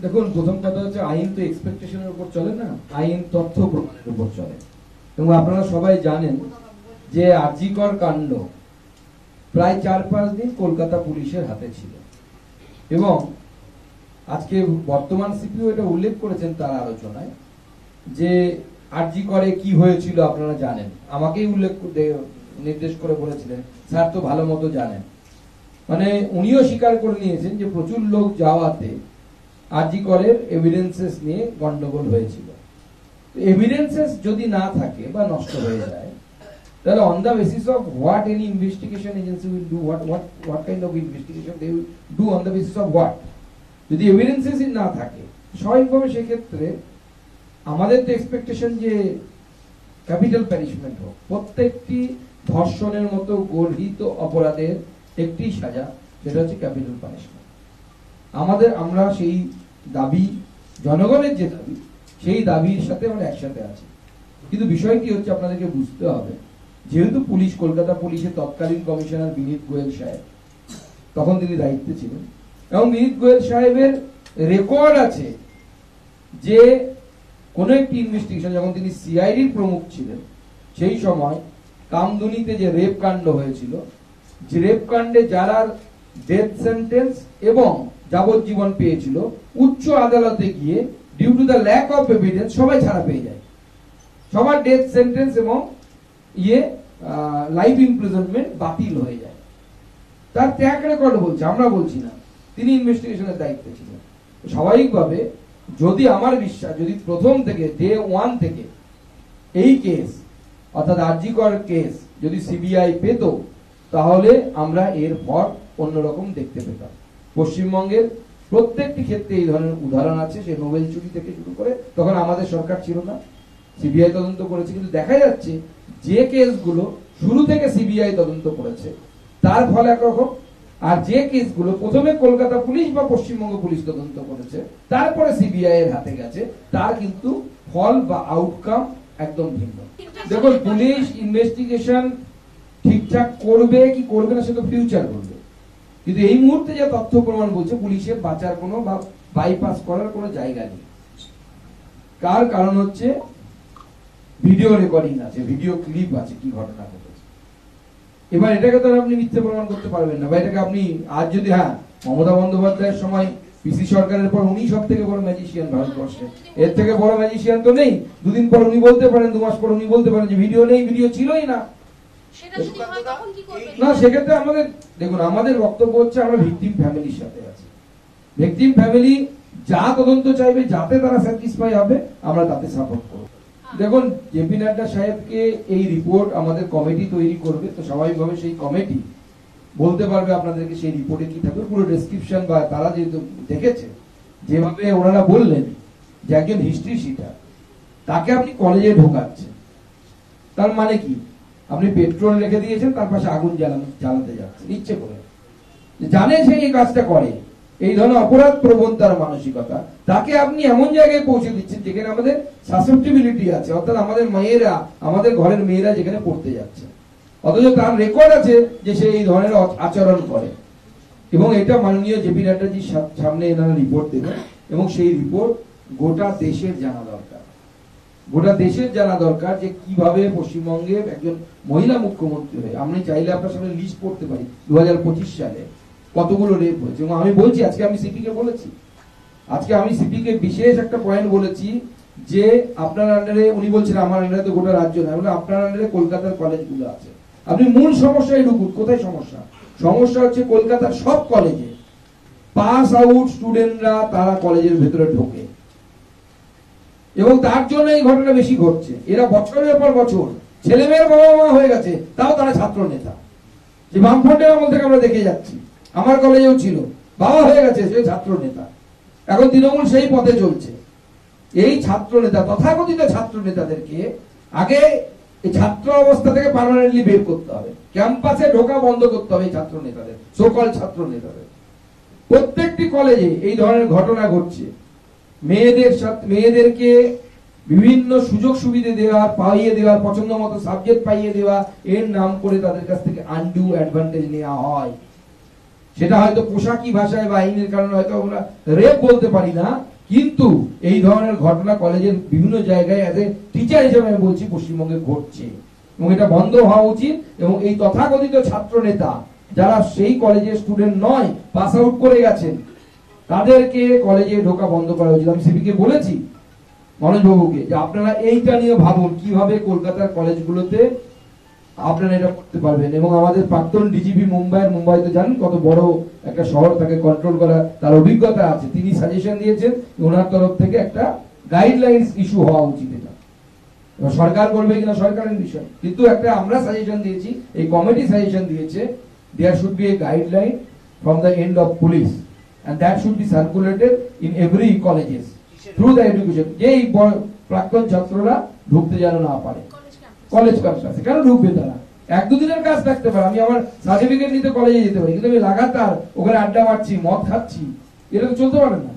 দেখুন, প্রথম কথা হচ্ছে আইন তো এক্সপেকটেশনের উপর চলে না, আইন তথ্য প্রমাণের উপর চলে। এবং আপনারা সবাই জানেন যে আরজিকর কাণ্ড প্রায় 4-5 দিন কলকাতা পুলিশের হাতে ছিল, এবং আজকে বর্তমান সিপিও এটা উল্লেখ করেছেন তার আলোচনায় যে আরজিকরে কি হয়েছিল আপনারা জানেন। আমাকেই নির্দেশ করে বলেছিলেন, স্যার তো ভালো মতো জানেন। মানে উনিও স্বীকার করে নিয়েছেন যে প্রচুর লোক যাওয়াতে আরজিকরের এভিডেন্সেস নিয়ে গন্ডগোল হয়েছিল। এভিডেন্সেস যদি না থাকে বা নষ্ট হয়ে যায়, তাহলে on the basis of what any investigation agency will do, what kind of investigation they will do on the basis of what, যদি এভিডেন্সেসই না থাকে স্বাভাবিকভাবে সেক্ষেত্রে আমাদের তো এক্সপেকটেশন যে ক্যাপিটাল প্যানিশমেন্ট হোক। প্রত্যেকটি ধর্ষণের মতো গর্হিত অপরাধের একটি সাজা, সেটা হচ্ছে ক্যাপিটাল পানিশমেন্ট। আমরা সেই দাবি, জনগণের যে দাবি, সেই দাবির সাথে আমরা একসাথে আছি। কিন্তু বিষয়টি হচ্ছে আপনাদেরকে বুঝতে হবে, যেহেতু পুলিশ, কলকাতা পুলিশের তৎকালীন কমিশনার বিনীত গোয়েল সাহেব তখন তিনি দায়িত্বে ছিলেন, এবং বিনীত গোয়েল সাহেবের রেকর্ড আছে যে কোন একটি ইনভেস্টিগেশন, যখন তিনি সিআইডির প্রমুখ ছিলেন সেই সময় কামদুনিতে যে রেপ কাণ্ড হয়েছিল, যে রেপ কাণ্ডে যারা ডেথ সেন্টেন্স এবং যাবজ্জীবন পেয়েছিল, উচ্চ আদালতে গিয়ে due to the lack of evidence সবাই ছাড়া পেয়ে যায়। সবার ডেথ সেন্টেন্স এবং লাইফ ইমপ্রিজনমেন্ট বাতিল হয়ে যায়। তার ট্র্যাক রেকর্ড বলছে, আমরা বলছি না। তিনি ইনভেস্টিগেশনের দায়িত্বে ছিলেন। স্বাভাবিকভাবে যদি আমার বিশ্বাস, যদি প্রথম থেকে ডে 1 থেকে এই কেস অর্থাৎ আরজিকর কেস যদি সিবিআই পেত, তাহলে আমরা এর ফল অন্যরকম দেখতে পেতাম। পশ্চিমবঙ্গের প্রত্যেকটি ক্ষেত্রে এই ধরনের উদাহরণ আছে। সে নোবেল চুরি থেকে শুরু করে, তখন আমাদের সরকার ছিল না, সিবিআই তদন্ত করেছে। কিন্তু দেখা যাচ্ছে যে কেসগুলো শুরু থেকে সিবিআই তদন্ত করেছে তার ফল একরকম, আর যে কেসগুলো প্রথমে কলকাতা পুলিশ বা পশ্চিমবঙ্গ পুলিশ তদন্ত করেছে তারপরে সিবিআই এর হাতে গেছে, তার কিন্তু ফল বা আউটকাম একদম ভিন্ন। দেখুন, পুলিশ ইনভেস্টিগেশন ঠিকঠাক করবে কি করবে না সেটা ফিউচার করবে, কিন্তু এই মুহূর্তে যে তথ্য প্রমাণ বলছে পুলিশের বাঁচার কোনো বা বাইপাস করার কোনো জায়গা নেই। কারণ হচ্ছে ভিডিও রেকর্ডিং আছে, ভিডিও ক্লিপ আছে কি ঘটনা ঘটেছে। এবার এটাকে তো আপনি মিথ্যে প্রমাণ করতে পারবেন না, বা এটাকে আপনি আজ যদি মমতা বন্দ্যোপাধ্যায়ের সময় পিসি সরকারের পর উনি সব থেকে বড় ম্যাজিশিয়ান ভারতবর্ষে, এর থেকে বড় ম্যাজিশিয়ান তো নেই। দুদিন পর উনি বলতে পারেন, 2 মাস পর উনি বলতে পারেন যে ভিডিও নেই, ভিডিও ছিলই না। না, সেক্ষেত্রে আমাদের দেখুন, আমাদের বক্তব্য হচ্ছে আমরা ভিকটিম ফ্যামিলির সাথে আছি। ভিকটিম ফ্যামিলি যা তদন্ত চাইবে, যাতে তারা স্যাটিসফাই হবে, আমরা তাতে সাপোর্ট করব। দেখুন, জেপি নাড্ডা সাহেবকে এই রিপোর্ট আমাদের কমিটি তৈরি করবে, তো স্বাভাবিকভাবে সেই কমিটি বলতে পারবে আপনাদেরকে সেই রিপোর্টে কি থাকবে, পুরো ডেসক্রিপশন, বা তারা যেহেতু দেখেছে যেভাবে ওনারা বললেন যে একজন হিস্ট্রি শিটার তাকে আপনি কলেজে ঢোকাচ্ছেন, তার মানে কি? আপনি পেট্রোল রেখে দিয়েছেন, তার পাশে আগুন জ্বালাতে যাচ্ছেন ইচ্ছে করে, জানে সে এই কাজটা করে, এই ধরনের অপরাধ প্রবণ তার মানসিকতা, তাকে আপনি এমন জায়গায় পৌঁছে দিচ্ছেন যেখানে আমাদের সাসেপ্টিবিলিটি আছে, অর্থাৎ আমাদের মায়েরা, আমাদের ঘরের মেয়েরা যেখানে পড়তে যাচ্ছে, অথচ তার রেকর্ড আছে যে সে এই ধরনের আচরণ করে। এবং এটা মাননীয় জেপি নাড্ডাজির সামনে এনারা রিপোর্ট দেবেন, এবং সেই রিপোর্ট গোটা দেশের জানা দরকার। গোটা দেশের জানা দরকার যে কিভাবে পশ্চিমবঙ্গে একজন মহিলা মুখ্যমন্ত্রী হয়ে, আমি চাইলে আপনার সামনে লিস্ট করতে পারি 2025 সালে কতগুলো রেপ হয়েছে। এবং আমি বলছি, আজকে আমি সিপিকে বলেছি, আজকে আমি সিপিকে বিশেষ একটা পয়েন্ট বলেছি যে আপনার আন্ডারে, উনি বলছেন আমার আন্ডারে তো গোটা রাজ্য না, মানে আপনার আন্ডারে কলকাতার কলেজগুলো আছে। আপনি মূল সমস্যায় ঢুকুন। কোথায় সমস্যা? সমস্যা হচ্ছে কলকাতার সব কলেজে পাস আউট স্টুডেন্টরা তারা কলেজের ভেতরে ঢোকে, এবং তার জন্য এই ঘটনা বেশি ঘটছে। এরা বছরের পর বছর ছেলে মেয়ের বাবা মা হয়ে গেছে, তাও তারা ছাত্র নেতা। যে বামফ্রন্টের আমল থেকে আমরা দেখে যাচ্ছি, আমার কলেজেও ছিল, বাবা হয়ে গেছে সে ছাত্র নেতা, এখন তৃণমূল সেই পথে চলছে। এই ছাত্র নেতা, তথাকথিত ছাত্র নেতাদেরকে আগে এই ছাত্র অবস্থা থেকে পার্মানেন্টলি বের করতে হবে, ক্যাম্পাসে ঢোকা বন্ধ করতে হবে। এই ছাত্র নেতাদের, সকল ছাত্র নেতাদের, প্রত্যেকটি কলেজে এই ধরনের ঘটনা ঘটছে। মেয়েদেরকে বিভিন্ন সুযোগ সুবিধা দেওয়া, পাইয়ে দেওয়া, পছন্দ মতো সাবজেক্ট পাইয়ে দেওয়া, এর নাম করে তাদের কাছ থেকে আনডু অ্যাডভান্টেজ নেওয়া হয়। সেটা হয়তো পোশাকি ভাষায় বা আইনের কারণে হয়তো আমরা রেপ বলতে পারি না, কিন্তু এই ধরনের ঘটনা কলেজের বিভিন্ন জায়গায় এজ এ টিচার হিসেবে আমি বলছি পশ্চিমবঙ্গে ঘটছে, এবং এটা বন্ধ হওয়া উচিত। এবং এই তথাকথিত ছাত্র নেতা যারা সেই কলেজের স্টুডেন্ট নয়, পাস আউট করে গেছেন, তাদেরকে কলেজে ঢোকা বন্ধ করা উচিত। আমি সিপিকে বলেছি, মনোজ বাবুকে, যে আপনারা এইটা নিয়ে ভাবুন কিভাবে কলকাতার কলেজগুলোতে আপনারা এটা করতে পারবেন। এবং আমাদের প্রাক্তন ডিজিপি মুম্বাইতে জানেন কত বড় একটা শহর, তাকে কন্ট্রোল করা তার অভিজ্ঞতা আছে, তিনি সাজেশন দিয়েছেন ওনার তরফ থেকে একটা গাইডলাইন্স ইস্যু হওয়া উচিত। এটা এবার সরকার করবে কিনা সরকারের বিষয়, কিন্তু একটা আমরা সাজেশন দিয়েছি, এই কমিটি সাজেশন দিয়েছে, there should be a guideline from the end of police and that should be circulated in every colleges through the education, যেই প্রাক্তন ছাত্ররা ঢুকতে যেন না পারে কলেজ ক্যাম্পাসে। কেন ঢুকবে তারা? এক দুদিনের কাজ থাকতে পারে, আমি আমার সার্টিফিকেট নিতে কলেজে যেতে পারি, কিন্তু আমি লাগাতার ওখানে আড্ডা মারছি, মদ খাচ্ছি, এটা তো চলতে পারে না।